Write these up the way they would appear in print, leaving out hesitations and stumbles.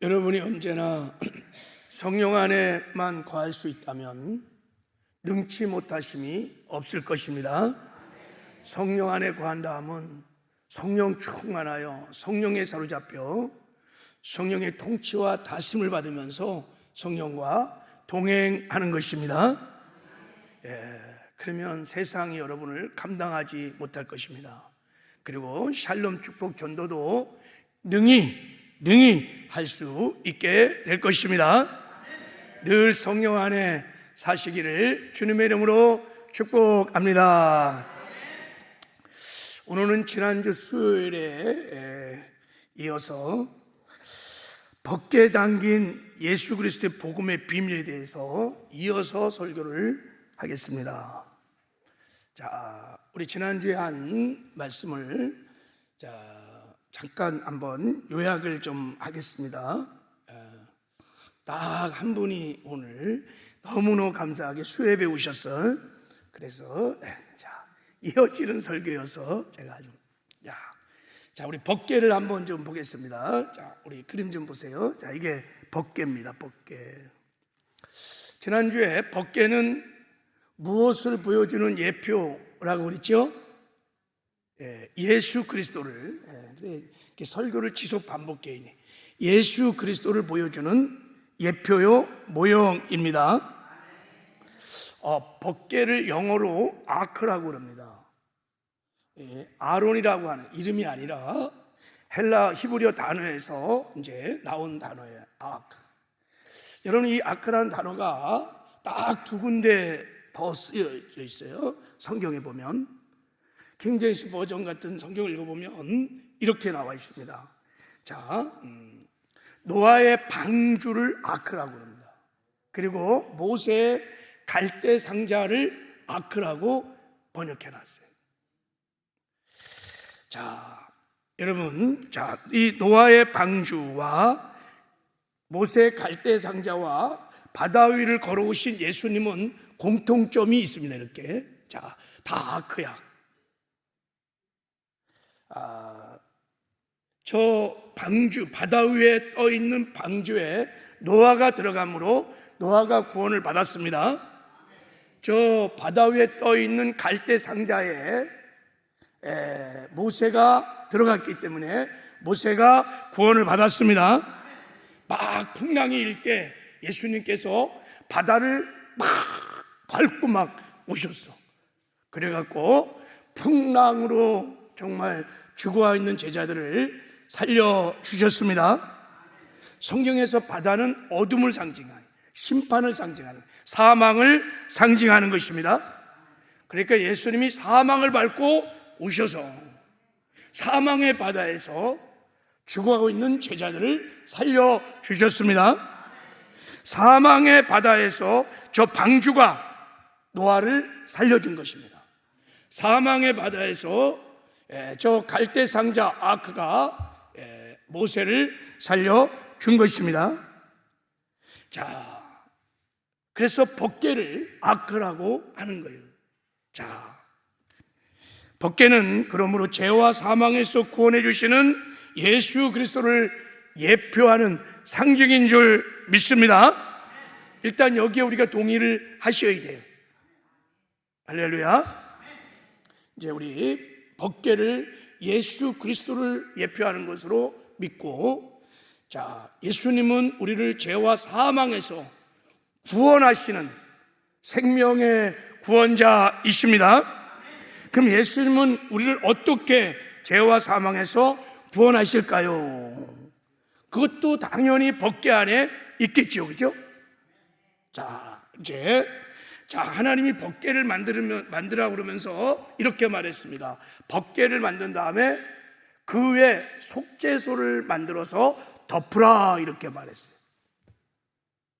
여러분이 언제나 성령 안에만 거할 수 있다면 능치 못하심이 없을 것입니다. 성령 안에 거한다 하면 성령 충만하여 성령에 사로잡혀 성령의 통치와 다스림을 받으면서 성령과 동행하는 것입니다. 그러면 세상이 여러분을 감당하지 못할 것입니다. 그리고 샬롬 축복 전도도 능히 할 수 있게 될 것입니다. 늘 성령 안에 사시기를 주님의 이름으로 축복합니다. 오늘은 지난주 수요일에 이어서 벗게 담긴 예수 그리스도의 복음의 비밀에 대해서 이어서 설교를 하겠습니다. 자, 우리 지난주에 한 말씀을 잠깐 한번 요약을 좀 하겠습니다. 딱 한 분이 오늘 너무너무 감사하게 수협에 오셨어. 그래서 이어지는 설교여서 제가 좀 우리 벗개를 한번 좀 보겠습니다. 우리 그림 좀 보세요. 이게 벗개입니다. 벗개. 지난주에 벗개는 무엇을 보여주는 예표라고 그랬죠? 예수 그리스도를, 이렇게 설교를 지속 반복해. 예수 그리스도를 보여주는 예표요 모형입니다. 벗개를 영어로 아크라고 합니다. 아론이라고 하는 이름이 아니라 헬라 히브리어 단어에서 이제 나온 단어예요. 아크. 여러분, 이 아크라는 단어가 딱 두 군데 더 쓰여져 있어요. 성경에 보면 킹 제임스 버전 같은 성경을 읽어보면 이렇게 나와 있습니다. 노아의 방주를 아크라고 합니다. 그리고 모세의 갈대 상자를 아크라고 번역해놨어요. 여러분, 이 노아의 방주와 모세의 갈대 상자와 바다 위를 걸어오신 예수님은 공통점이 있습니다. 이렇게 다 아크야. 저 방주, 바다 위에 떠 있는 방주에 노아가 들어가므로 노아가 구원을 받았습니다. 저 바다 위에 떠 있는 갈대 상자에 모세가 들어갔기 때문에 모세가 구원을 받았습니다. 막 풍랑이 일 때 예수님께서 바다를 막 밟고 막 오셨어. 그래갖고 풍랑으로 정말 죽어 있는 제자들을 살려주셨습니다. 성경에서 바다는 어둠을 상징하는, 심판을 상징하는, 사망을 상징하는 것입니다. 그러니까 예수님이 사망을 밟고 오셔서 사망의 바다에서 죽어가고 있는 제자들을 살려주셨습니다. 사망의 바다에서 저 방주가 노아를 살려준 것입니다. 사망의 바다에서 저 갈대 상자 아크가 모세를 살려준 것입니다. 그래서 벗개를 아크라고 하는 거예요. 벗개는 그러므로 죄와 사망에서 구원해 주시는 예수 그리스도를 예표하는 상징인 줄 믿습니다. 일단 여기에 우리가 동의를 하셔야 돼요. 할렐루야. 이제 우리 벗개를 예수 그리스도를 예표하는 것으로 믿고, 예수님은 우리를 죄와 사망에서 구원하시는 생명의 구원자이십니다. 그럼 예수님은 우리를 어떻게 죄와 사망에서 구원하실까요? 그것도 당연히 벗개 안에 있겠죠, 그죠? 하나님이 벗개를 만들라고 그러면서 이렇게 말했습니다. 벗개를 만든 다음에 그 위에 속죄소를 만들어서 덮으라, 이렇게 말했어요.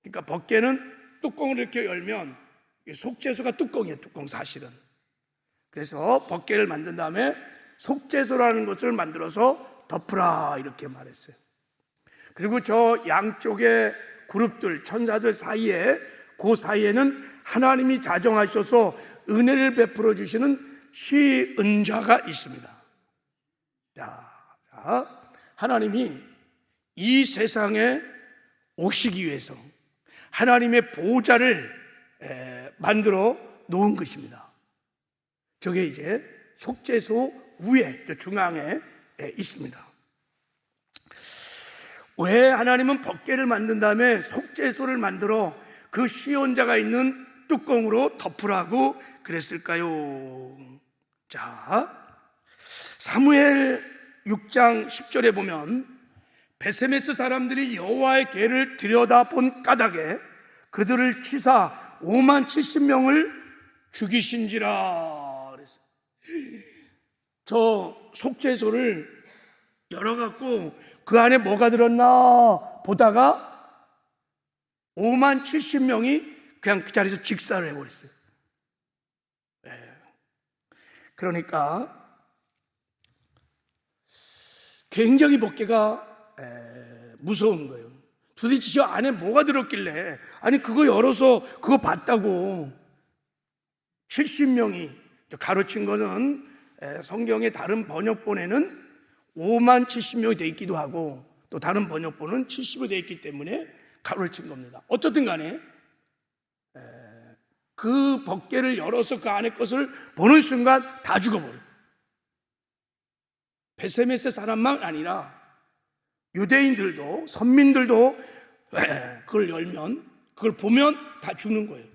그러니까 벗개는 뚜껑을 이렇게 열면 속죄소가 뚜껑이에요, 뚜껑 사실은. 그래서 벗개를 만든 다음에 속죄소라는 것을 만들어서 덮으라, 이렇게 말했어요. 그리고 저 양쪽의 그룹들, 천사들 사이에, 그 사이에는 하나님이 자정하셔서 은혜를 베풀어 주시는 시은자가 있습니다. 자, 하나님이 이 세상에 오시기 위해서 하나님의 보좌를 만들어 놓은 것입니다. 저게 이제 속죄소 위에, 저 중앙에 있습니다. 왜 하나님은 법궤를 만든 다음에 속죄소를 만들어 그 시온자가 있는 뚜껑으로 덮으라고 그랬을까요? 자, 사무엘 6장 10절에 보면 베세메스 사람들이 여호와의 궤를 들여다본 까닭에 그들을 치사 5만 70명을 죽이신지라 그랬어요. 저 속죄소를 열어갖고 그 안에 뭐가 들었나 보다가 5만 70명이 그냥 그 자리에서 직사를 해버렸어요. 그러니까 굉장히 법궤가 무서운 거예요. 도대체 저 안에 뭐가 들었길래, 아니 그거 열어서 그거 봤다고 70명이, 가르친 거는 성경의 다른 번역본에는 5만 70명이 되어 있기도 하고 또 다른 번역본은 70으로 되어 있기 때문에 가로친 겁니다. 어쨌든 간에 그 법궤를 열어서 그 안에 것을 보는 순간 다 죽어버려요. 베세메스 사람만 아니라 유대인들도, 선민들도 그걸 열면, 그걸 보면 다 죽는 거예요.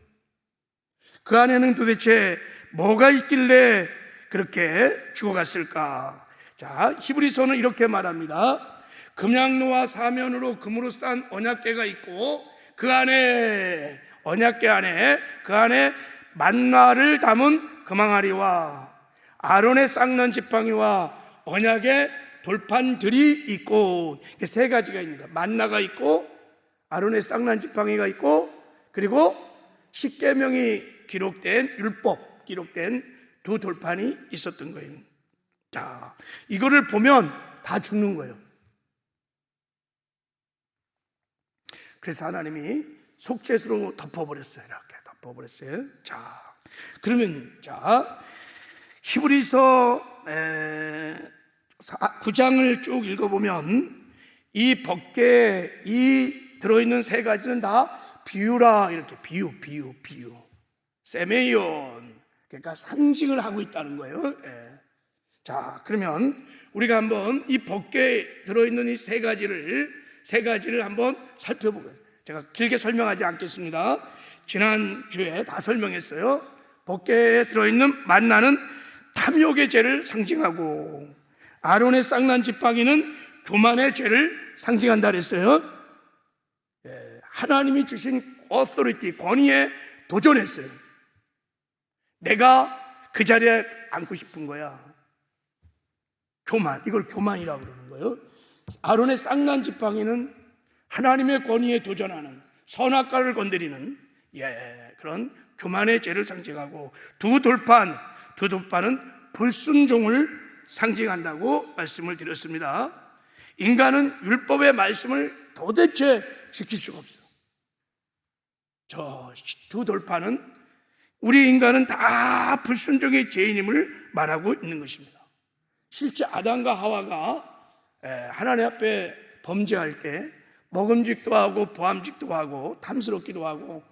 그 안에는 도대체 뭐가 있길래 그렇게 죽어갔을까? 자, 히브리서는 이렇게 말합니다. 금양로와 사면으로 금으로 싼 언약궤가 있고 그 안에, 언약궤 안에, 그 안에 만나를 담은 금항아리와 아론의 쌍난 지팡이와 언약의 돌판들이 있고, 세 가지가 있습니다. 만나가 있고 아론의 쌍난 지팡이가 있고 그리고 십계명이 기록된, 율법 기록된 두 돌판이 있었던 거예요. 자, 이거를 보면 다 죽는 거예요. 그래서 하나님이 속죄소로 덮어버렸어요. 이렇게 덮어버렸어요. 자, 그러면 히브리서 9장을 쭉 읽어보면 이 법궤에 이 들어있는 세 가지는 다 비유라, 이렇게 비유 세메이온, 그러니까 상징을 하고 있다는 거예요. 자, 그러면 우리가 한번 이 법궤에 들어있는 이 세 가지를 한번 살펴보겠습니다. 제가 길게 설명하지 않겠습니다. 지난주에 다 설명했어요. 법궤에 들어있는 만나는 탐욕의 죄를 상징하고 아론의 쌍난 지팡이는 교만의 죄를 상징한다 그랬어요. 하나님이 주신 어서리티, 권위에 도전했어요. 내가 그 자리에 앉고 싶은 거야. 교만, 이걸 교만이라고 그러는 거예요. 아론의 쌍난 지팡이는 하나님의 권위에 도전하는, 선악과를 건드리는 그런 교만의 죄를 상징하고 두 돌판은 불순종을 상징한다고 말씀을 드렸습니다. 인간은 율법의 말씀을 도대체 지킬 수가 없어. 저 두 돌판은, 우리 인간은 다 불순종의 죄인임을 말하고 있는 것입니다. 실제 아담과 하와가 하나님 앞에 범죄할 때 먹음직도 하고 보암직도 하고 탐스럽기도 하고,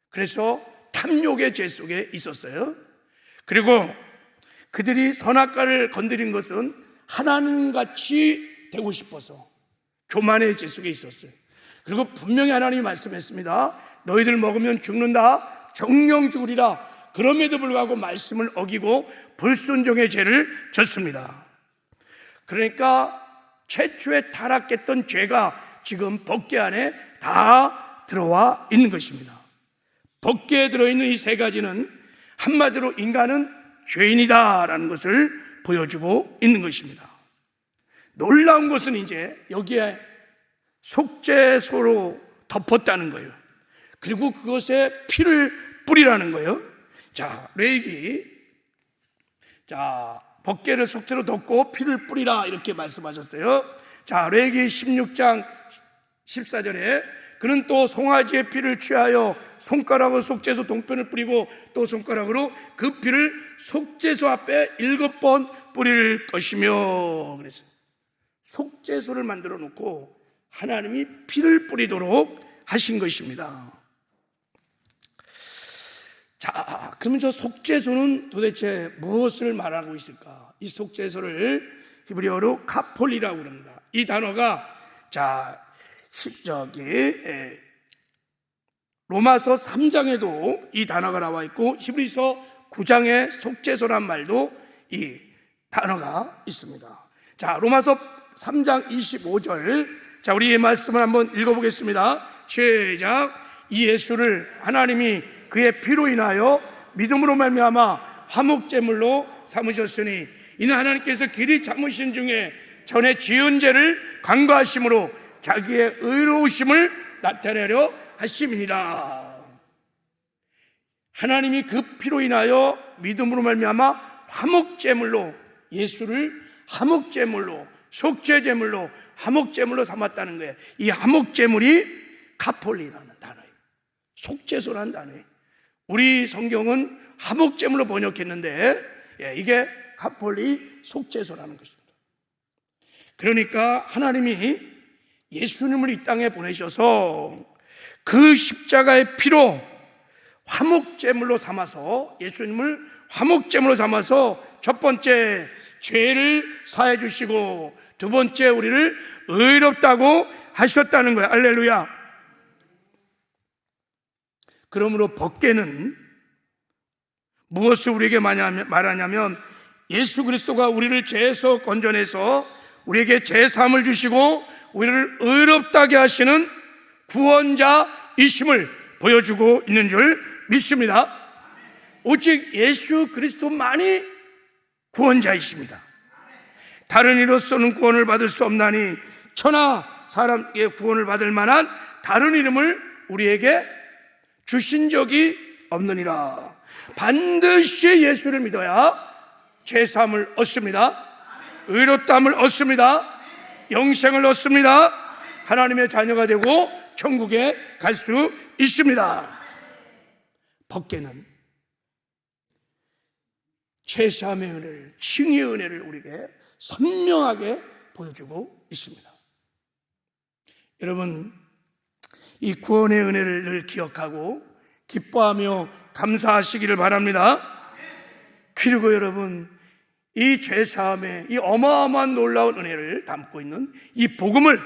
그래서 탐욕의 죄 속에 있었어요. 그리고 그들이 선악과를 건드린 것은 하나님같이 되고 싶어서 교만의 죄 속에 있었어요. 그리고 분명히 하나님이 말씀했습니다. 너희들 먹으면 죽는다, 정령 죽으리라. 그럼에도 불구하고 말씀을 어기고 불순종의 죄를 졌습니다. 그러니까 최초에 타락했던 죄가 지금 법궤 안에 다 들어와 있는 것입니다. 법궤에 들어있는 이 세 가지는 한마디로 인간은 죄인이다라는 것을 보여주고 있는 것입니다. 놀라운 것은 이제 여기에 속죄소로 덮었다는 거예요. 그리고 그것에 피를 뿌리라는 거예요. 자, 레위기, 법궤를 속죄로 덮고 피를 뿌리라 이렇게 말씀하셨어요. 자, 레위기 16장 14절에 그는 또 송아지의 피를 취하여 손가락으로 속죄소 동편을 뿌리고 또 손가락으로 그 피를 속죄소 앞에 7번 뿌릴 것이며, 그래서 속죄소를 만들어 놓고 하나님이 피를 뿌리도록 하신 것입니다. 자, 그러면 저 속죄소는 도대체 무엇을 말하고 있을까? 이 속죄소를 히브리어로 카폴이라고 합니다. 이 단어가 로마서 3장에도 이 단어가 나와 있고 히브리서 9장에 속죄소란 말도 이 단어가 있습니다. 자, 로마서 3장 25절, 자, 우리의 말씀을 한번 읽어보겠습니다. 시작. 이 예수를 하나님이 그의 피로 인하여 믿음으로 말미암아 화목제물로 삼으셨으니 이는 하나님께서 길이 참으신 중에 전에 지은 죄를 간과하심으로 자기의 의로우심을 나타내려 하심이니라. 하나님이 그 피로 인하여 믿음으로 말미암아 화목제물로, 예수를 화목제물로, 속죄제물로, 화목제물로 삼았다는 거예요. 이 화목제물이 카폴리라는 단어예요. 속죄소라는 단어예요. 우리 성경은 화목제물로 번역했는데 이게 카폴리 속죄소라는 것입니다. 그러니까 하나님이 예수님을 이 땅에 보내셔서 그 십자가의 피로 화목제물로 삼아서, 예수님을 화목제물로 삼아서 첫 번째 죄를 사해 주시고 두 번째 우리를 의롭다고 하셨다는 거예요. 할렐루야. 그러므로 법궤는 무엇을 우리에게 말하냐면 예수 그리스도가 우리를 죄에서 건져내서 우리에게 죄사함을 주시고 우리를 의롭다게 하시는 구원자이심을 보여주고 있는 줄 믿습니다. 오직 예수 그리스도만이 구원자이십니다. 다른 이로서는 구원을 받을 수 없나니 천하 사람의 구원을 받을 만한 다른 이름을 우리에게 주신 적이 없느니라. 반드시 예수를 믿어야 죄사함을 얻습니다. 의롭다함을 얻습니다. 영생을 얻습니다. 하나님의 자녀가 되고 천국에 갈 수 있습니다. 법궤는 죄사함의 은혜를, 칭의의 은혜를 우리에게 선명하게 보여주고 있습니다. 여러분, 이 구원의 은혜를 늘 기억하고 기뻐하며 감사하시기를 바랍니다. 그리고 여러분, 이 죄사함의 이 어마어마한 놀라운 은혜를 담고 있는 이 복음을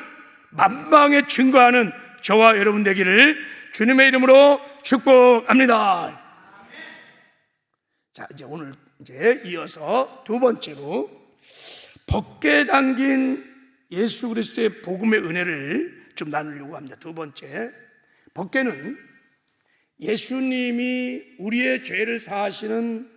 만방에 증거하는 저와 여러분 되기를 주님의 이름으로 축복합니다. 자, 이제 오늘 이어서 두 번째로 법궤에 담긴 예수 그리스도의 복음의 은혜를 좀 나누려고 합니다. 두 번째, 법궤는 예수님이 우리의 죄를 사하시는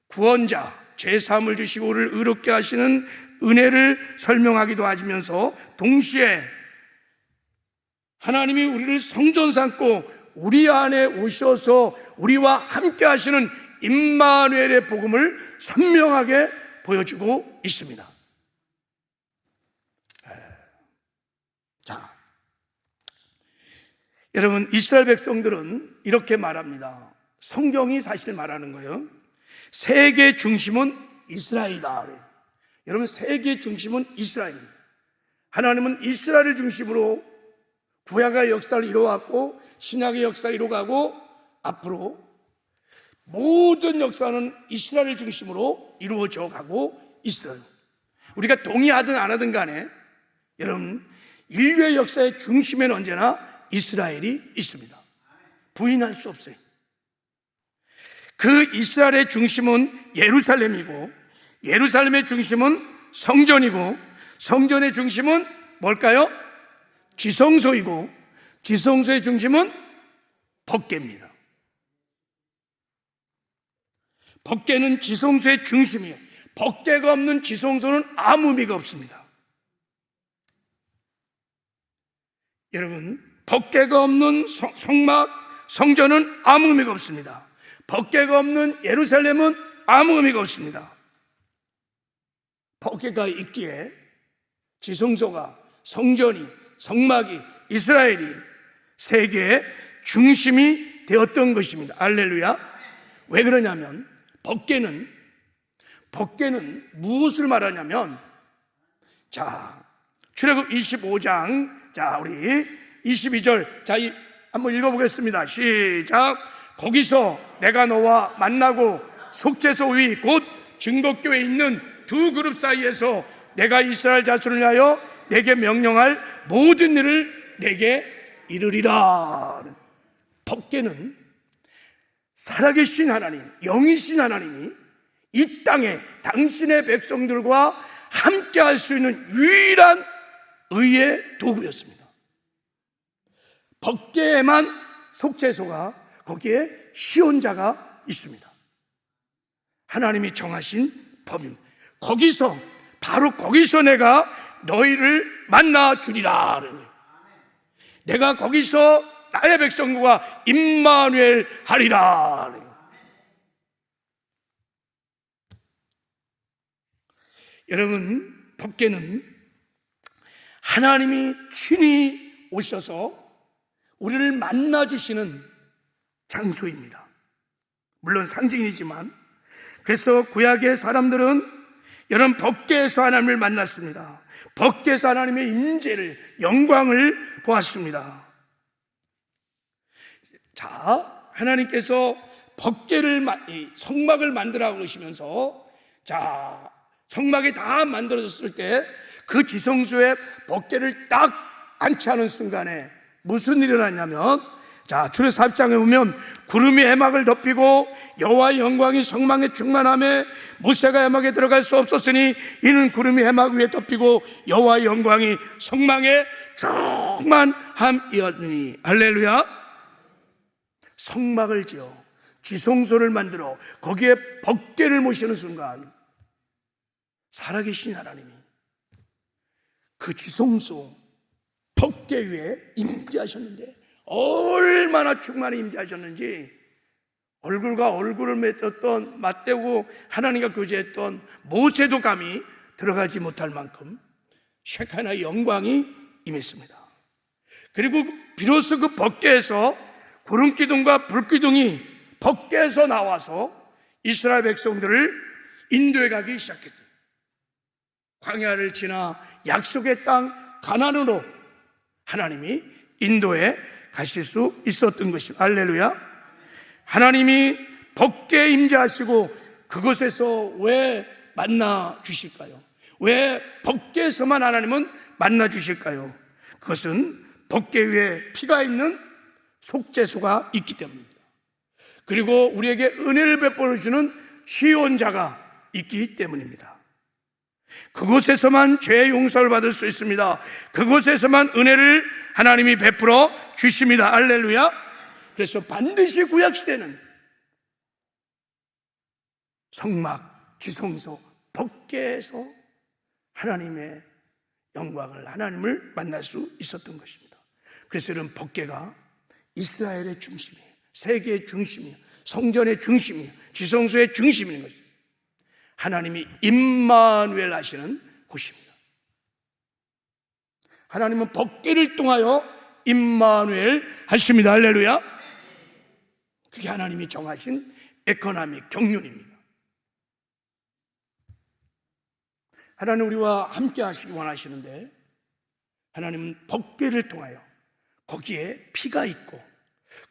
구원자, 죄사함을 주시고 우리를 의롭게 하시는 은혜를 설명하기도 하시면서 동시에 하나님이 우리를 성전 삼고 우리 안에 오셔서 우리와 함께 하시는 임마누엘의 복음을 선명하게 보여주고 있습니다. 자, 여러분, 이스라엘 백성들은 이렇게 말합니다. 성경이 사실 말하는 거예요. 세계 중심은 이스라엘이다. 여러분, 세계 중심은 이스라엘입니다. 하나님은 이스라엘을 중심으로 구약의 역사를 이루어왔고 신약의 역사를 이루어가고 앞으로 모든 역사는 이스라엘을 중심으로 이루어져 가고 있어요. 우리가 동의하든 안 하든 간에 여러분, 인류의 역사의 중심에는 언제나 이스라엘이 있습니다. 부인할 수 없어요. 그 이스라엘의 중심은 예루살렘이고 예루살렘의 중심은 성전이고 성전의 중심은 뭘까요? 지성소이고 지성소의 중심은 법궤입니다. 법궤는 지성소의 중심이에요. 법궤가 없는 지성소는 아무 의미가 없습니다. 여러분, 법궤가 없는 성막, 성전은 아무 의미가 없습니다. 법궤가 없는 예루살렘은 아무 의미가 없습니다. 법궤가 있기에 지성소가, 성전이, 성막이, 이스라엘이 세계의 중심이 되었던 것입니다. 할렐루야. 왜 그러냐면 법궤는 무엇을 말하냐면, 자, 출애굽 25장, 자, 우리 22절, 자, 한번 읽어보겠습니다. 시작. 거기서 내가 너와 만나고 속죄소 위 곧 증거교에 있는 두 그룹 사이에서 내가 이스라엘 자손을 위하여 내게 명령할 모든 일을 내게 이르리라. 법궤는 살아계신 하나님, 영이신 하나님이 이 땅에 당신의 백성들과 함께 할 수 있는 유일한 의의 도구였습니다. 법궤에만 속죄소가, 거기에 시온자가 있습니다. 하나님이 정하신 법입니다. 바로 거기서 내가 너희를 만나 주리라. 내가 거기서 나의 백성과 임마누엘 하리라. 여러분, 법궤는 하나님이 친히 오셔서 우리를 만나 주시는 장소입니다. 물론 상징이지만, 그래서 구약의 사람들은 여러분 법궤에서 하나님을 만났습니다. 법궤에서 하나님의 임재를, 영광을 보았습니다. 자, 하나님께서 법궤를, 성막을 만들어 그러시면서, 자, 성막이 다 만들어졌을 때 그 지성소에 법궤를 딱 안치하는 순간에 무슨 일이 일어났냐면, 자, 출애굽 40장에 보면 구름이 해막을 덮이고 여호와의 영광이 성막에 충만하며 모세가 해막에 들어갈 수 없었으니 이는 구름이 해막 위에 덮이고 여호와의 영광이 성막에 충만함이었으니. 할렐루야. 성막을 지어 지성소를 만들어 거기에 법궤를 모시는 순간 살아계신 하나님이 그 지성소 법궤 위에 임재하셨는데, 얼마나 충만히 임재하셨는지 얼굴과 얼굴을 맞대고 하나님과 교제했던 모세도 감히 들어가지 못할 만큼 셰카나의 영광이 임했습니다. 그리고 비로소 그 법궤에서 구름기둥과 불기둥이 법궤에서 나와서 이스라엘 백성들을 인도에 가기 시작했어요. 광야를 지나 약속의 땅 가나안으로 하나님이 인도에 가실 수 있었던 것입니다. 할렐루야. 하나님이 법궤에 임재하시고 그곳에서 왜 만나 주실까요? 왜 법궤에서만 하나님은 만나 주실까요? 그것은 법궤 위에 피가 있는 속죄소가 있기 때문입니다. 그리고 우리에게 은혜를 베풀어 주는 시온자가 있기 때문입니다. 그곳에서만 죄의 용서를 받을 수 있습니다. 그곳에서만 은혜를 하나님이 베풀어 주십니다. 할렐루야. 그래서 반드시 구약시대는 성막, 지성소, 법궤에서 하나님의 영광을, 하나님을 만날 수 있었던 것입니다. 그래서 이런 법궤가 이스라엘의 중심이에요. 세계의 중심이에요. 성전의 중심이에요. 지성소의 중심인 것입니다. 하나님이 임마누엘 하시는 곳입니다. 하나님은 법궤를 통하여 임마누엘 하십니다. 할렐루야. 그게 하나님이 정하신 에코노믹 경륜입니다. 하나님 우리와 함께 하시기 원하시는데, 하나님은 법궤를 통하여 거기에 피가 있고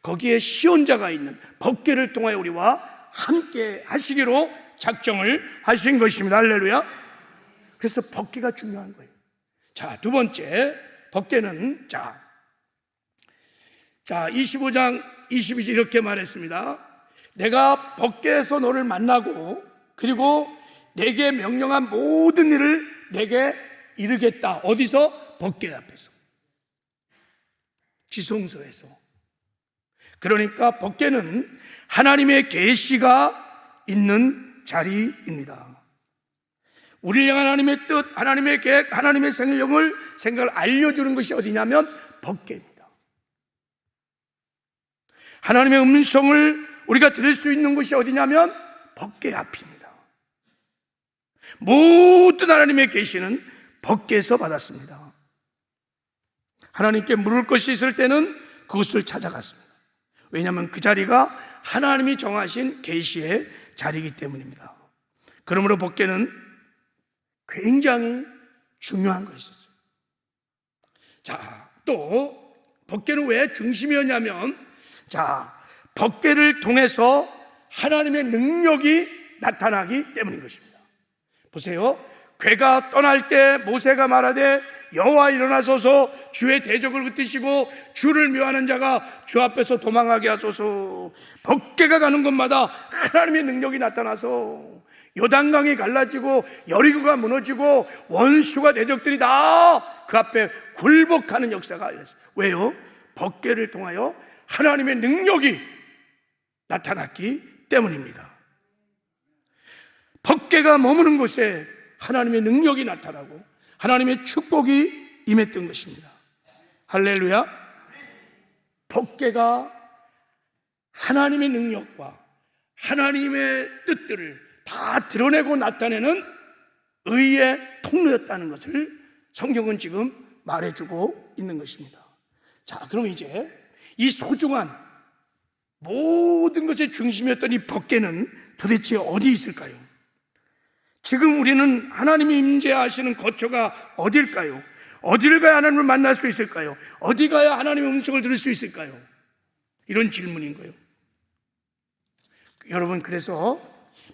거기에 시온자가 있는 법궤를 통하여 우리와 함께 하시기로 작정을 하신 것입니다. 할렐루야. 그래서 법궤가 중요한 거예요. 자, 두 번째, 법궤는 자 25장 22절 이렇게 말했습니다. 내가 법궤에서 너를 만나고 그리고 내게 명령한 모든 일을 내게 이루겠다. 어디서? 법궤 앞에서, 지성소에서. 그러니까 법궤는 하나님의 계시가 있는 자리입니다. 우리를 향한 하나님의 뜻, 하나님의 계획, 하나님의 생각을 알려주는 것이 어디냐면 법궤입니다. 하나님의 음성을 우리가 들을 수 있는 곳이 어디냐면 법궤 앞입니다. 모든 하나님의 계시는 법궤에서 받았습니다. 하나님께 물을 것이 있을 때는 그곳을 찾아갔습니다. 왜냐하면 그 자리가 하나님이 정하신 계시의 자리이기 때문입니다. 그러므로 법궤는 굉장히 중요한 것이었어요. 자, 또 법궤는 왜 중심이었냐면, 자, 법궤를 통해서 하나님의 능력이 나타나기 때문인 것입니다. 보세요. 궤가 떠날 때 모세가 말하되 여호와 일어나소서, 주의 대적을 흩으시고 주를 묘하는 자가 주 앞에서 도망하게 하소서. 법궤가 가는 곳마다 하나님의 능력이 나타나서 요단강이 갈라지고 여리고가 무너지고 원수가 대적들이 다 그 앞에 굴복하는 역사가 있어요. 왜요? 법궤를 통하여 하나님의 능력이 나타났기 때문입니다. 법궤가 머무는 곳에 하나님의 능력이 나타나고 하나님의 축복이 임했던 것입니다. 할렐루야. 법궤가 하나님의 능력과 하나님의 뜻들을 다 드러내고 나타내는 의의 통로였다는 것을 성경은 지금 말해주고 있는 것입니다. 자, 그럼 이제 이 소중한 모든 것의 중심이었던 이 법궤는 도대체 어디 있을까요? 지금 우리는 하나님이 임재하시는 거처가 어딜까요? 어디를 가야 하나님을 만날 수 있을까요? 어디 가야 하나님의 음성을 들을 수 있을까요? 이런 질문인 거예요. 여러분, 그래서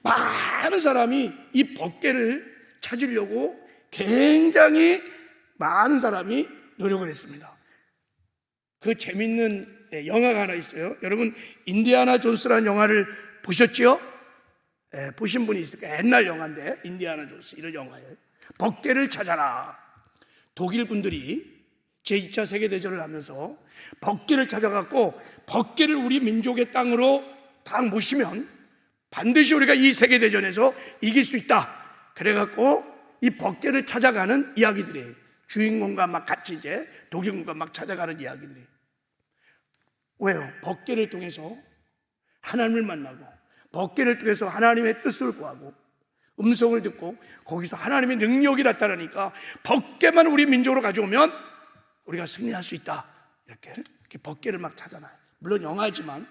많은 사람이 이 법궤를 찾으려고 굉장히 많은 사람이 노력을 했습니다. 그 재밌는 영화가 하나 있어요. 여러분, 인디아나 존스라는 영화를 보셨죠? 보신 분이 있을까요? 옛날 영화인데, 인디아나 존스 이런 영화예요. 법궤를 찾아라. 독일 군들이 제2차 세계대전을 하면서 법궤를 찾아갖고 법궤를 우리 민족의 땅으로 딱 모시면 반드시 우리가 이 세계대전에서 이길 수 있다. 그래갖고 이 법궤를 찾아가는 이야기들이에요. 주인공과 막 같이 이제 독일군과 막 찾아가는 이야기들이에요. 왜요? 법궤를 통해서 하나님을 만나고 법궤를 통해서 하나님의 뜻을 구하고 음성을 듣고 거기서 하나님의 능력이 나타나니까 법궤만 우리 민족으로 가져오면 우리가 승리할 수 있다. 이렇게 법궤를 막 찾아놔요. 물론 영화지만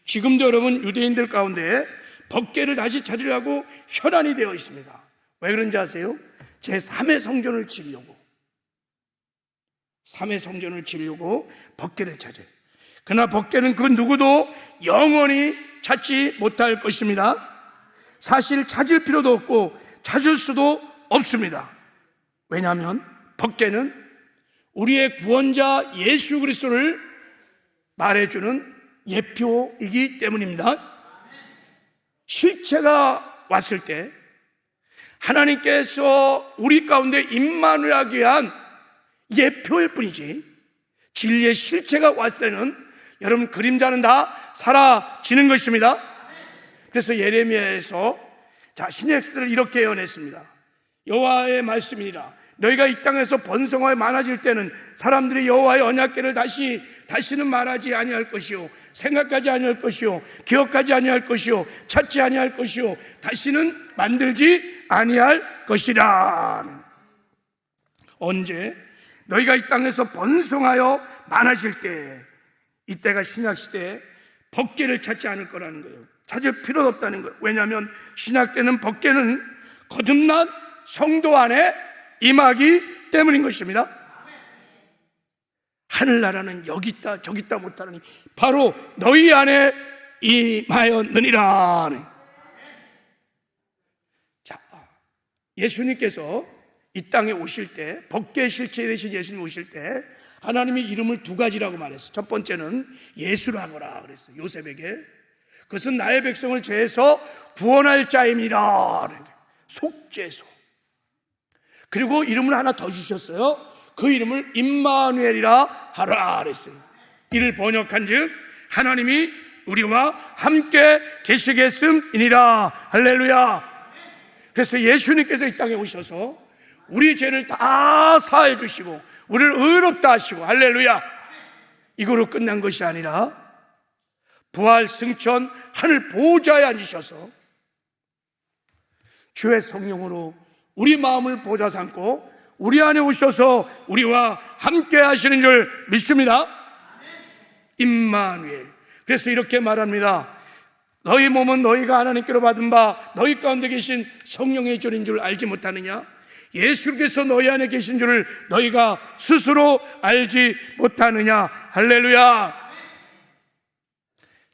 지금도 여러분 유대인들 가운데 법궤를 다시 찾으려고 혈안이 되어 있습니다. 왜 그런지 아세요? 제3의 성전을 지으려고 3의 성전을 지으려고 법궤를 찾아요. 그러나 법궤는 그 누구도 영원히 찾지 못할 것입니다. 사실 찾을 필요도 없고 찾을 수도 없습니다. 왜냐하면 법궤는 우리의 구원자 예수 그리스도를 말해주는 예표이기 때문입니다. 실체가 왔을 때 하나님께서 우리 가운데 임마누엘하기 위한 예표일 뿐이지 진리의 실체가 왔을 때는 여러분 그림자는 다 사라지는 것입니다. 그래서 예레미야에서 신약시대를 이렇게 예언했습니다. 여호와의 말씀이니라. 너희가 이 땅에서 번성하여 많아질 때는 사람들이 여호와의 언약궤를 다시는 말하지 아니할 것이요 생각하지 아니할 것이요 기억하지 아니할 것이요 찾지 아니할 것이요 다시는 만들지 아니할 것이라. 언제? 너희가 이 땅에서 번성하여 많아질 때, 이때가 신약시대에 법궤를 찾지 않을 거라는 거예요. 찾을 필요도 없다는 거예요. 왜냐하면 신약 때는 법궤는 거듭난 성도 안에 임하기 때문인 것입니다. 하늘나라는 여기 있다 저기 있다 못하느니 바로 너희 안에 임하였느니라. 자, 예수님께서 이 땅에 오실 때, 법궤의 실체 되신 예수님 오실 때 하나님이 이름을 두 가지라고 말했어요. 첫 번째는 예수라고라 그랬어요. 요셉에게. 그것은 나의 백성을 죄에서 구원할 자임이라. 속죄소. 그리고 이름을 하나 더 주셨어요. 그 이름을 임마누엘이라 하라 그랬어요. 이를 번역한즉 하나님이 우리와 함께 계시겠음이니라. 할렐루야. 그래서 예수님께서 이 땅에 오셔서 우리 죄를 다 사해 주시고 우리를 의롭다 하시고, 할렐루야, 이거로 끝난 것이 아니라 부활 승천 하늘 보좌에 앉으셔서 주의 성령으로 우리 마음을 보좌 삼고 우리 안에 오셔서 우리와 함께 하시는 줄 믿습니다. 임마누엘. 그래서 이렇게 말합니다. 너희 몸은 너희가 하나님께로 받은 바 너희 가운데 계신 성령의 절인 줄 알지 못하느냐? 예수께서 너희 안에 계신 줄을 너희가 스스로 알지 못하느냐? 할렐루야.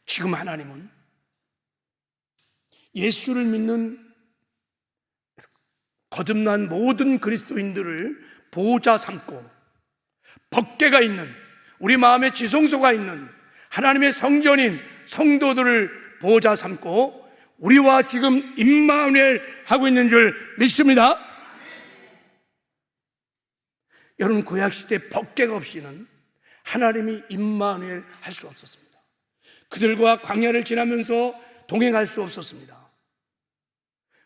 지금 하나님은 예수를 믿는 거듭난 모든 그리스도인들을 보호자 삼고 법궤가 있는, 우리 마음에 지성소가 있는 하나님의 성전인 성도들을 보호자 삼고 우리와 지금 임마누엘 하고 있는 줄 믿습니다. 여러분, 구약시대 법궤가 없이는 하나님이 임마누엘 할 수 없었습니다. 그들과 광야를 지나면서 동행할 수 없었습니다.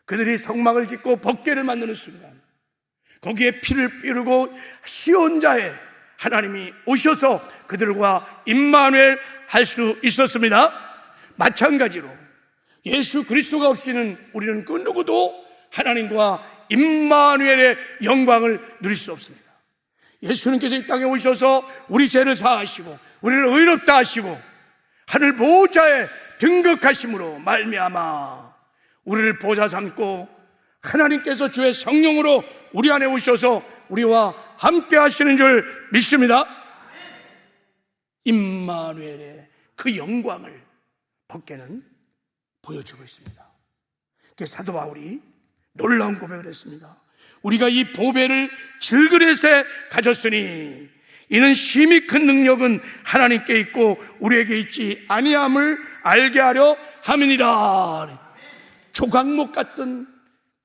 그들이 성막을 짓고 법궤를 만드는 순간 거기에 피를 뿌리고 시온자에 하나님이 오셔서 그들과 임마누엘 할 수 있었습니다. 마찬가지로 예수 그리스도가 없이는 우리는 그 누구도 하나님과 임마누엘의 영광을 누릴 수 없습니다. 예수님께서 이 땅에 오셔서 우리 죄를 사하시고 우리를 의롭다 하시고 하늘 보호자에 등극하심으로 말미암아 우리를 보좌 삼고 하나님께서 주의 성령으로 우리 안에 오셔서 우리와 함께 하시는 줄 믿습니다. 임마누엘의 그 영광을 법궤는 보여주고 있습니다. 그래서 사도 바울이 놀라운 고백을 했습니다. 우리가 이 보배를 질그릇에 가졌으니 이는 심히 큰 능력은 하나님께 있고 우리에게 있지 아니함을 알게 하려 함이니라. 조각목 같은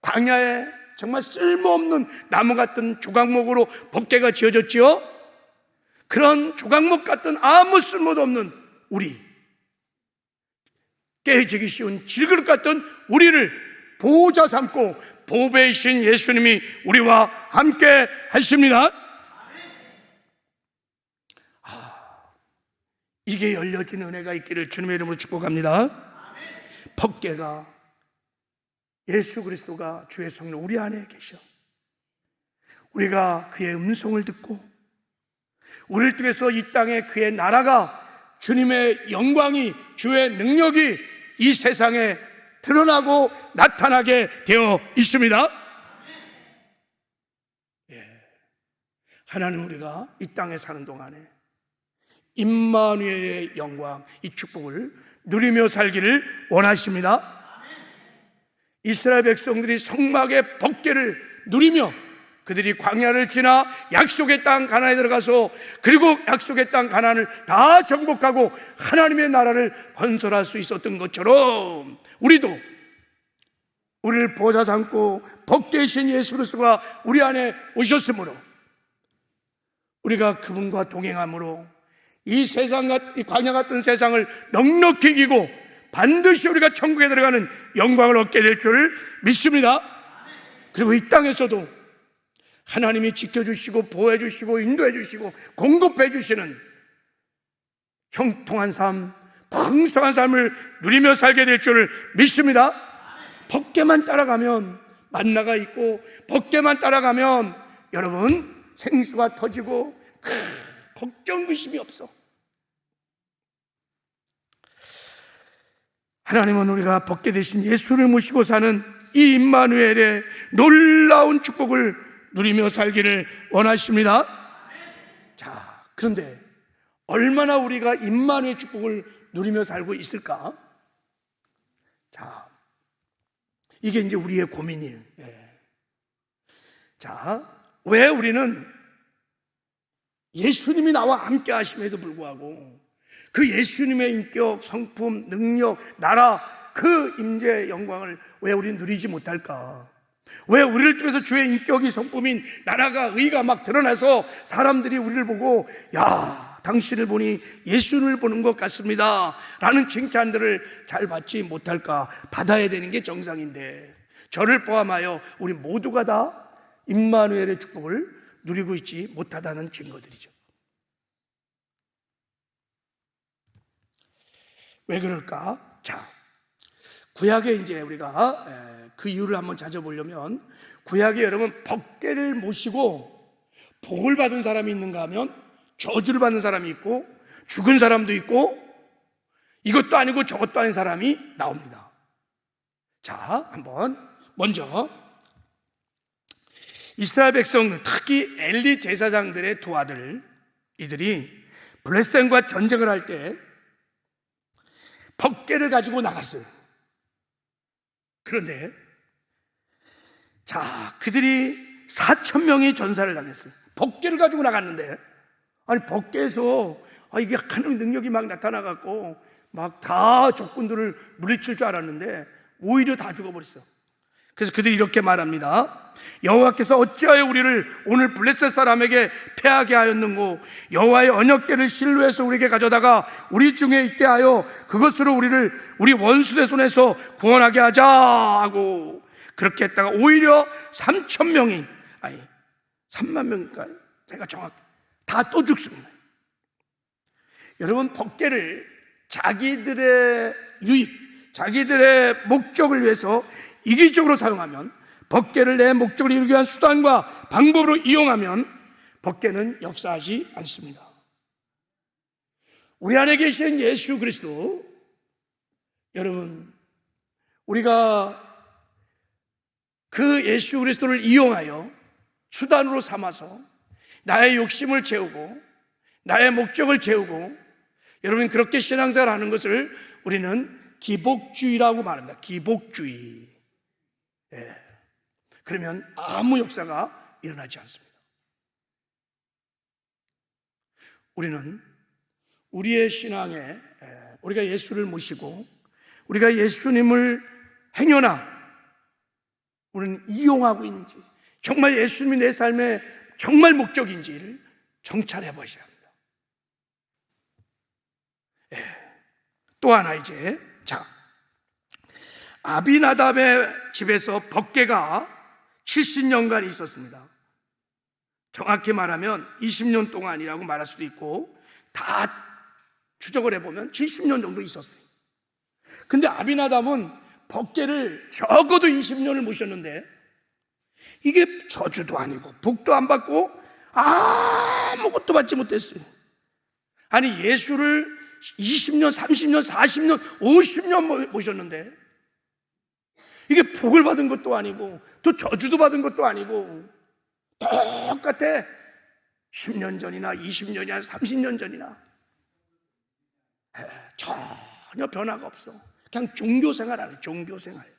광야에 정말 쓸모없는 나무 같은 조각목으로 법궤가 지어졌지요. 그런 조각목 같은 아무 쓸모도 없는 우리, 깨지기 쉬운 질그릇 같은 우리를 보호자 삼고 보배이신 예수님이 우리와 함께 하십니다. 이게 열려진 은혜가 있기를 주님의 이름으로 축복합니다. 법궤가 예수 그리스도가 주의 성령 우리 안에 계셔 우리가 그의 음성을 듣고 우리를 통해서 이 땅에 그의 나라가, 주님의 영광이, 주의 능력이 이 세상에 드러나고 나타나게 되어 있습니다. 하나님, 우리가 이 땅에 사는 동안에 임마누엘의 영광, 이 축복을 누리며 살기를 원하십니다. 이스라엘 백성들이 성막의 법궤를 누리며 그들이 광야를 지나 약속의 땅 가나안에 들어가서 그리고 약속의 땅 가나안을 다 정복하고 하나님의 나라를 건설할 수 있었던 것처럼 우리도 우리를 보좌 삼고 법궤이신 예수 그리스도가 우리 안에 오셨으므로 우리가 그분과 동행함으로 이 세상, 이 광야 같은 세상을 넉넉히 이기고 반드시 우리가 천국에 들어가는 영광을 얻게 될 줄 믿습니다. 그리고 이 땅에서도 하나님이 지켜주시고 보호해주시고 인도해주시고 공급해주시는 형통한 삶, 풍성한 삶을 누리며 살게 될 줄 믿습니다. 법궤만 따라가면 만나가 있고 법궤만 따라가면 여러분 생수가 터지고 걱정 의심이 없어. 하나님은 우리가 법궤 대신 예수를 모시고 사는 이 임마누엘의 놀라운 축복을 누리며 살기를 원하십니다. 자, 그런데 얼마나 우리가 임마누엘 축복을 누리며 살고 있을까? 자, 이게 이제 우리의 고민이에요. 자, 왜 우리는 예수님이 나와 함께 하심에도 불구하고 그 예수님의 인격, 성품, 능력, 나라, 그 임재의 영광을 왜 우리는 누리지 못할까? 왜 우리를 통해서 주의 인격이, 성품인 나라가, 의가 막 드러나서 사람들이 우리를 보고 야, 당신을 보니 예수님을 보는 것 같습니다 라는 칭찬들을 잘 받지 못할까? 받아야 되는 게 정상인데 저를 포함하여 우리 모두가 다 임마누엘의 축복을 누리고 있지 못하다는 증거들이죠. 왜 그럴까? 자, 구약에 이제 우리가 그 이유를 한번 찾아보려면 구약에 여러분 법궤를 모시고 복을 받은 사람이 있는가 하면 저주를 받는 사람이 있고 죽은 사람도 있고 이것도 아니고 저것도 아닌 사람이 나옵니다. 자, 한번 먼저 이스라엘 백성, 특히 엘리 제사장들의 두 아들, 이들이 블레셋과 전쟁을 할 때 법궤를 가지고 나갔어요. 그런데 자, 그들이 4,000명이 전사를 당했어요. 법궤를 가지고 나갔는데, 아니 법궤에서 이게 하나님의 능력이 막 나타나갖고 막 다 적군들을 물리칠 줄 알았는데 오히려 다 죽어버렸어요. 그래서 그들이 이렇게 말합니다. 여호와께서 어찌하여 우리를 오늘 블레셋 사람에게 패하게 하였는고, 여호와의 언약궤를 실로에서 우리에게 가져다가 우리 중에 있게 하여 그것으로 우리를 우리 원수의 손에서 구원하게 하자 하고, 그렇게 했다가 오히려 3,000명이, 아니 3만 명인가, 제가 정확히 다 또 죽습니다. 여러분, 법궤를 자기들의 유익, 자기들의 목적을 위해서 이기적으로 사용하면, 법궤를 내 목적을 이루기 위한 수단과 방법으로 이용하면 법궤는 역사하지 않습니다. 우리 안에 계신 예수 그리스도, 여러분, 우리가 그 예수 그리스도를 이용하여 수단으로 삼아서 나의 욕심을 채우고 나의 목적을 채우고, 여러분 그렇게 신앙생활을 하는 것을 우리는 기복주의라고 말합니다. 기복주의. 그러면 아무 역사가 일어나지 않습니다. 우리는 우리의 신앙에, 우리가 예수를 모시고 우리가 예수님을 행여나 우리는 이용하고 있는지, 정말 예수님이 내 삶의 정말 목적인지를 정찰해 보셔야 합니다. 또 하나, 이제 자, 아비나답의 집에서 법궤가 70년간 있었습니다. 정확히 말하면 20년 동안이라고 말할 수도 있고, 다 추적을 해보면 70년 정도 있었어요. 근데 아비나답은 법궤를 적어도 20년을 모셨는데, 이게 저주도 아니고 복도 안 받고 아무것도 받지 못했어요. 아니, 예수를 20년, 30년, 40년, 50년 모셨는데 이게 복을 받은 것도 아니고 또 저주도 받은 것도 아니고, 똑같아. 10년 전이나 20년이나 30년 전이나 전혀 변화가 없어. 그냥 종교생활 하네, 종교생활.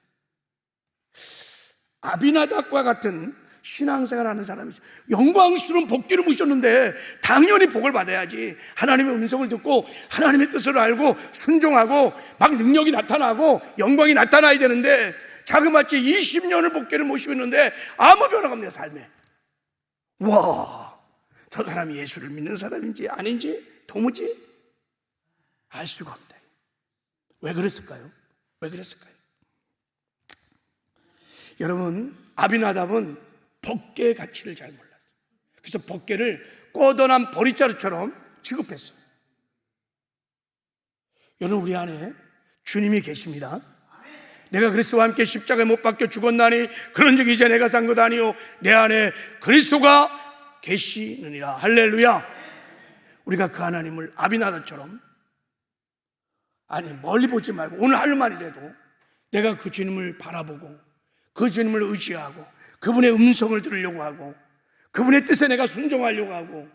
아비나답과 같은 신앙생활 하는 사람이죠. 영광스러운 복귀를 모셨는데 당연히 복을 받아야지. 하나님의 음성을 듣고 하나님의 뜻을 알고 순종하고 막 능력이 나타나고 영광이 나타나야 되는데, 자그마치 20년을 복귀를 모시고 있는데 아무 변화가 없네요, 삶에. 와, 저 사람이 예수를 믿는 사람인지 아닌지 도무지 알 수가 없다. 왜 그랬을까요? 왜 그랬을까요? 여러분, 아비나답은 법궤의 가치를 잘 몰랐어요. 그래서 법궤를 꺼져난 보리자루처럼 취급했어요. 여러분, 우리 안에 주님이 계십니다. 내가 그리스도와 함께 십자가에 못 박혀 죽었나니 그런 적 이제 내가 산 것 아니요 내 안에 그리스도가 계시느니라. 할렐루야. 우리가 그 하나님을 아비나답처럼, 아니 멀리 보지 말고 오늘 하루만이라도 내가 그 주님을 바라보고 그 주님을 의지하고 그분의 음성을 들으려고 하고 그분의 뜻에 내가 순종하려고 하고,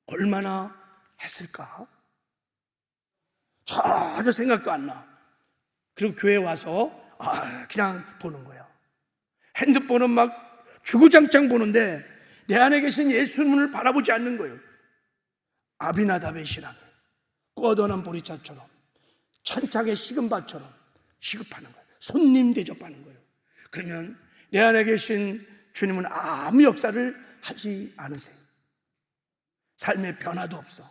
얼마나 했을까? 전혀 생각도 안 나. 그리고 교회 와서 그냥 보는 거야. 핸드폰은 막 주구장창 보는데 내 안에 계신 예수님을 바라보지 않는 거예요. 아비나답의 신앙, 꺼져난 보리자처럼 찬짝의 식은 밭처럼 취급하는 거예요. 손님 대접하는 거예요. 그러면 내 안에 계신 주님은 아무 역사를 하지 않으세요. 삶의 변화도 없어.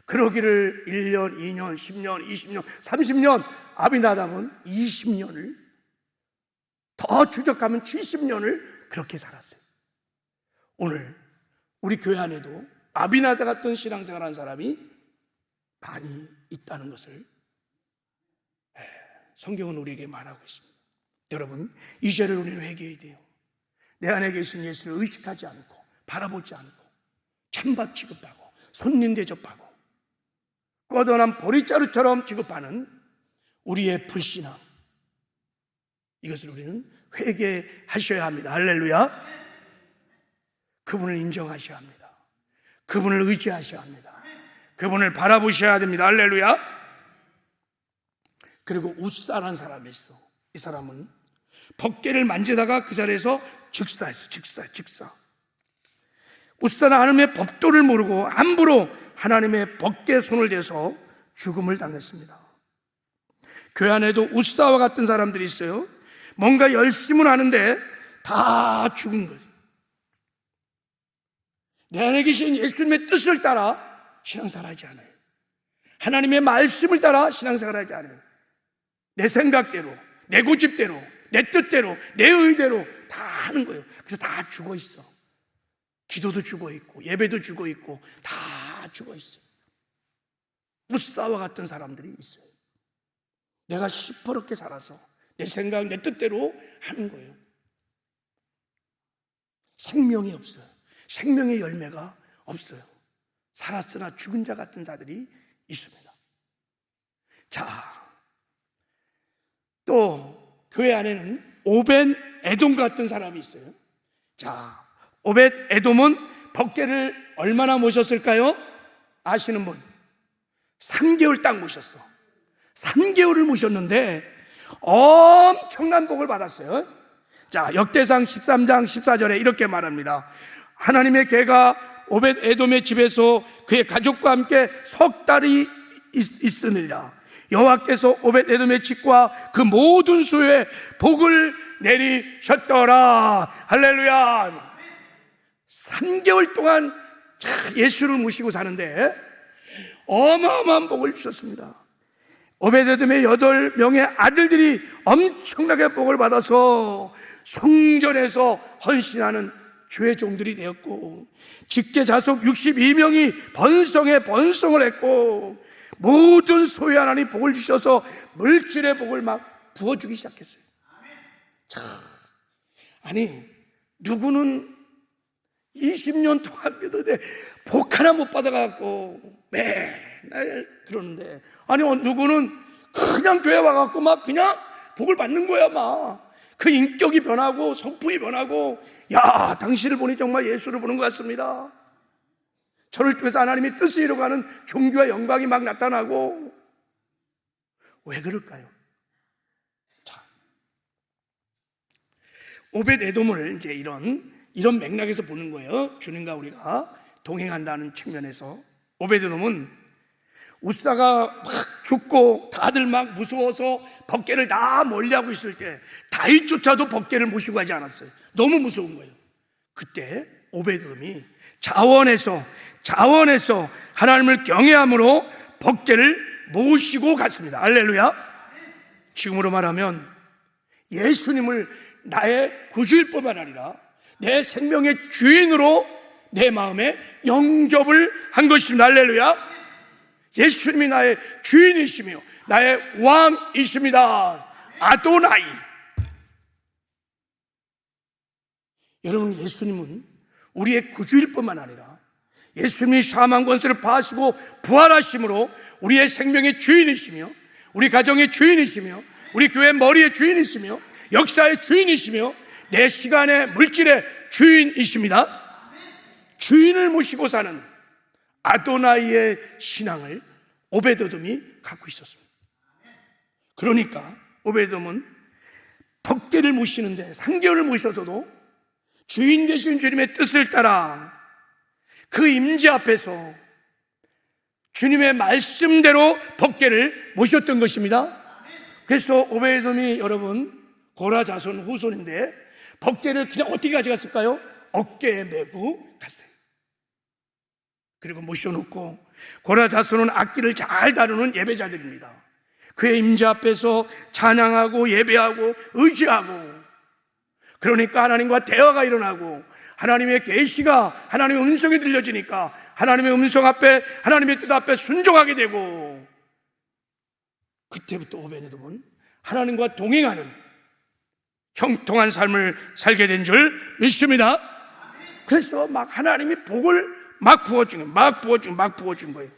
그러기를 1년, 2년, 10년, 20년, 30년, 아비나답은 20년을, 더 추적하면 70년을 그렇게 살았어요. 오늘 우리 교회 안에도 아비나답 같은 신앙생활하는 사람이 많이 있다는 것을 성경은 우리에게 말하고 있습니다. 여러분, 이 죄를 우리는 회개해야 돼요. 내 안에 계신 예수를 의식하지 않고 바라보지 않고 찬밥 취급하고 손님 대접하고 뻗어난 보리자루처럼 취급하는 우리의 불신앙, 이것을 우리는 회개하셔야 합니다. 할렐루야. 그분을 인정하셔야 합니다. 그분을 의지하셔야 합니다. 그분을 바라보셔야 됩니다. 할렐루야. 그리고 웃사라는 사람이 있어. 이 사람은 벗개를 만지다가 그 자리에서 즉사했어. 즉사. 웃사는 하나님의 법도를 모르고 함부로 하나님의 벗개에 손을 대서 죽음을 당했습니다. 교회 안에도 웃사와 같은 사람들이 있어요. 뭔가 열심은 하는데 다 죽은 거예요. 내 안에 계신 예수님의 뜻을 따라 신앙생활하지 않아요. 하나님의 말씀을 따라 신앙생활하지 않아요. 내 생각대로, 내 고집대로, 내 뜻대로, 내 의대로 다 하는 거예요. 그래서 다 죽어 있어. 기도도 죽어 있고 예배도 죽어 있고 다 죽어 있어요. 웃사와 같은 사람들이 있어요. 내가 시퍼렇게 살아서 내 생각, 내 뜻대로 하는 거예요. 생명이 없어요. 생명의 열매가 없어요. 살았으나 죽은 자 같은 자들이 있습니다. 자, 또 교회 안에는 오벳 에돔 같은 사람이 있어요. 자, 오벳 에돔은 벗개를 얼마나 모셨을까요? 아시는 분? 3개월 딱 모셨어. 3개월을 모셨는데 엄청난 복을 받았어요. 자, 역대상 13장 14절에 이렇게 말합니다. 하나님의 개가 오벳 에돔의 집에서 그의 가족과 함께 석 달이 있으니라. 여호와께서 오벳 에돔의 집과 그 모든 소유에 복을 내리셨더라. 할렐루야. 3개월 동안 예수를 모시고 사는데 어마어마한 복을 주셨습니다. 오벳 에돔의 8명의 아들들이 엄청나게 복을 받아서 성전에서 헌신하는 주의 종들이 되었고, 직계 자속 62명이 번성을 했고, 모든 소유 하나님 복을 주셔서 물질의 복을 막 부어주기 시작했어요. 자, 아니 누구는 20년 동안 믿었는데 복 하나 못 받아갖고 맨날 그러는데, 아니 누구는 그냥 교회 와갖고 막 그냥 복을 받는 거야. 막 그 인격이 변하고 성품이 변하고, 야, 당신을 보니 정말 예수를 보는 것 같습니다. 저를 통해서 하나님의 뜻을 이루어가는 종교와 영광이 막 나타나고. 왜 그럴까요? 자, 오벳 에돔을 이제 이런 맥락에서 보는 거예요. 주님과 우리가 동행한다는 측면에서. 오벳 에돔은 웃사가 막 죽고 다들 막 무서워서 벗개를 다 멀리하고 있을 때 다윗조차도 벗개를 모시고 가지 않았어요. 너무 무서운 거예요. 그때 오벳 에돔이 자원해서 하나님을 경외함으로 벗개를 모시고 갔습니다. 할렐루야. 지금으로 말하면 예수님을 나의 구주일 뿐만 아니라 내 생명의 주인으로 내 마음에 영접을 한 것입니다. 할렐루야. 예수님이 나의 주인이시며 나의 왕이십니다. 아도나이. 여러분, 예수님은 우리의 구주일 뿐만 아니라 예수님이 사망 권세를 파하시고 부활하심으로 우리의 생명의 주인이시며 우리 가정의 주인이시며 우리 교회 머리의 주인이시며 역사의 주인이시며 내 시간의 물질의 주인이십니다. 주인을 모시고 사는 아도나이의 신앙을 오벳 에돔이 갖고 있었습니다. 그러니까 오벳 에돔은 벗개를 모시는데 3개월을 모셔서도 주인 되신 주님의 뜻을 따라 그 임재 앞에서 주님의 말씀대로 벗개를 모셨던 것입니다. 그래서 오벳 에돔이 여러분 고라 자손 후손인데 벗개를 그냥 어떻게 가져갔을까요? 어깨에 메고 갔어요. 그리고 모셔놓고, 고라 자손은 악기를 잘 다루는 예배자들입니다. 그의 임재 앞에서 찬양하고 예배하고 의지하고, 그러니까 하나님과 대화가 일어나고 하나님의 계시가, 하나님의 음성이 들려지니까 하나님의 음성 앞에, 하나님의 뜻 앞에 순종하게 되고, 그때부터 오벳 에돔은 하나님과 동행하는 형통한 삶을 살게 된 줄 믿습니다. 그래서 막 하나님이 복을 막 부어준 거예요.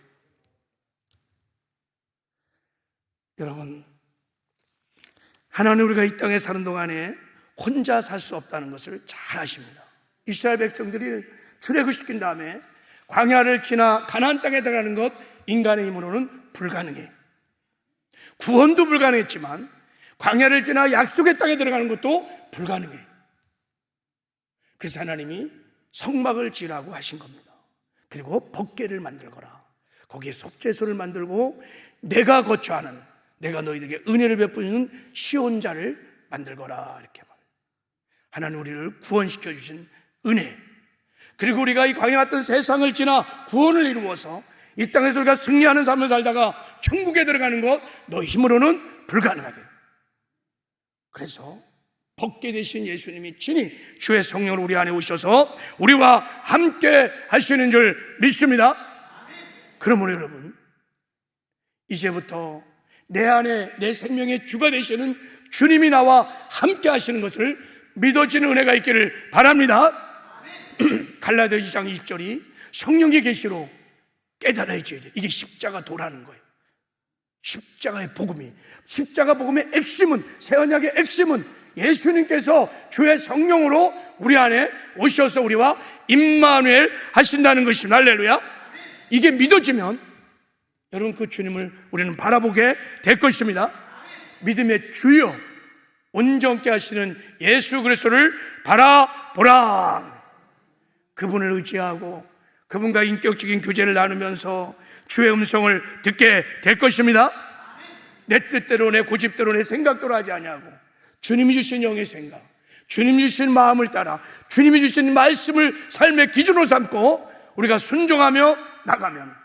여러분, 하나님 우리가 이 땅에 사는 동안에 혼자 살 수 없다는 것을 잘 아십니다. 이스라엘 백성들이 출애굽시킨 다음에 광야를 지나 가나안 땅에 들어가는 것 인간의 힘으로는 불가능해. 구원도 불가능했지만 광야를 지나 약속의 땅에 들어가는 것도 불가능해. 그래서 하나님이 성막을 지으라고 하신 겁니다. 그리고 법궤를 만들거라. 거기에 속죄소를 만들고 내가 거처하는, 내가 너희들에게 은혜를 베푸는 시온자를 만들거라. 이렇게 말해요. 하나님 우리를 구원시켜 주신 은혜, 그리고 우리가 이 광야 같은 세상을 지나 구원을 이루어서 이 땅에서 우리가 승리하는 삶을 살다가 천국에 들어가는 것 너 힘으로는 불가능하대. 그래서 벗게 되신 예수님이 친히 주의 성령으로 우리 안에 오셔서 우리와 함께 하시는 줄 믿습니다. 그러므로 여러분, 이제부터 내 안에 내 생명의 주가 되시는 주님이 나와 함께 하시는 것을 믿어지는 은혜가 있기를 바랍니다. 갈라디아 2장 20절이 성령의 계시로 깨달아야 돼. 이게 십자가 도라는 거예요. 십자가의 복음이, 십자가 복음의 핵심은, 새 언약의 핵심은 예수님께서 주의 성령으로 우리 안에 오셔서 우리와 임마누엘 하신다는 것입니다. 할렐루야. 이게 믿어지면 여러분 그 주님을 우리는 바라보게 될 것입니다. 믿음의 주요 온전케 하시는 예수 그리스도를 바라보라. 그분을 의지하고 그분과 인격적인 교제를 나누면서 주의 음성을 듣게 될 것입니다. 내 뜻대로, 내 고집대로, 내 생각대로 하지 아니하고 주님이 주신 영의 생각, 주님이 주신 마음을 따라 주님이 주신 말씀을 삶의 기준으로 삼고 우리가 순종하며 나가면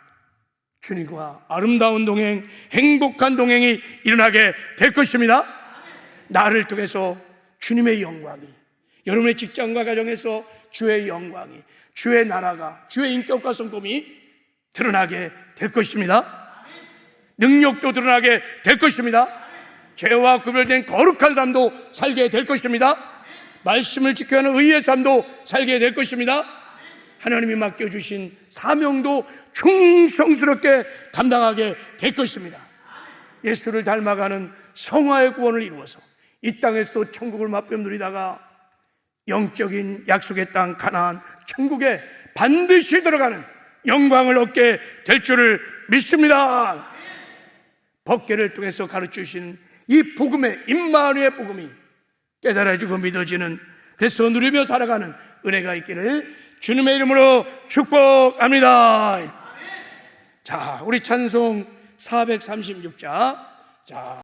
주님과 아름다운 동행, 행복한 동행이 일어나게 될 것입니다. 나를 통해서 주님의 영광이, 여러분의 직장과 가정에서 주의 영광이, 주의 나라가, 주의 인격과 성품이 드러나게 될 것입니다. 능력도 드러나게 될 것입니다. 죄와 구별된 거룩한 삶도 살게 될 것입니다. 말씀을 지켜야 하는 의의 삶도 살게 될 것입니다. 하나님이 맡겨주신 사명도 충성스럽게 감당하게 될 것입니다. 예수를 닮아가는 성화의 구원을 이루어서 이 땅에서도 천국을 맛보며 누리다가 영적인 약속의 땅 가나안 천국에 반드시 들어가는 영광을 얻게 될 줄을 믿습니다. 법궤를 통해서 가르치시는 이 복음의 임마누엘 복음이 깨달아지고 믿어지는, 그래서 누리며 살아가는 은혜가 있기를 주님의 이름으로 축복합니다. 자, 우리 찬송 436자. 자.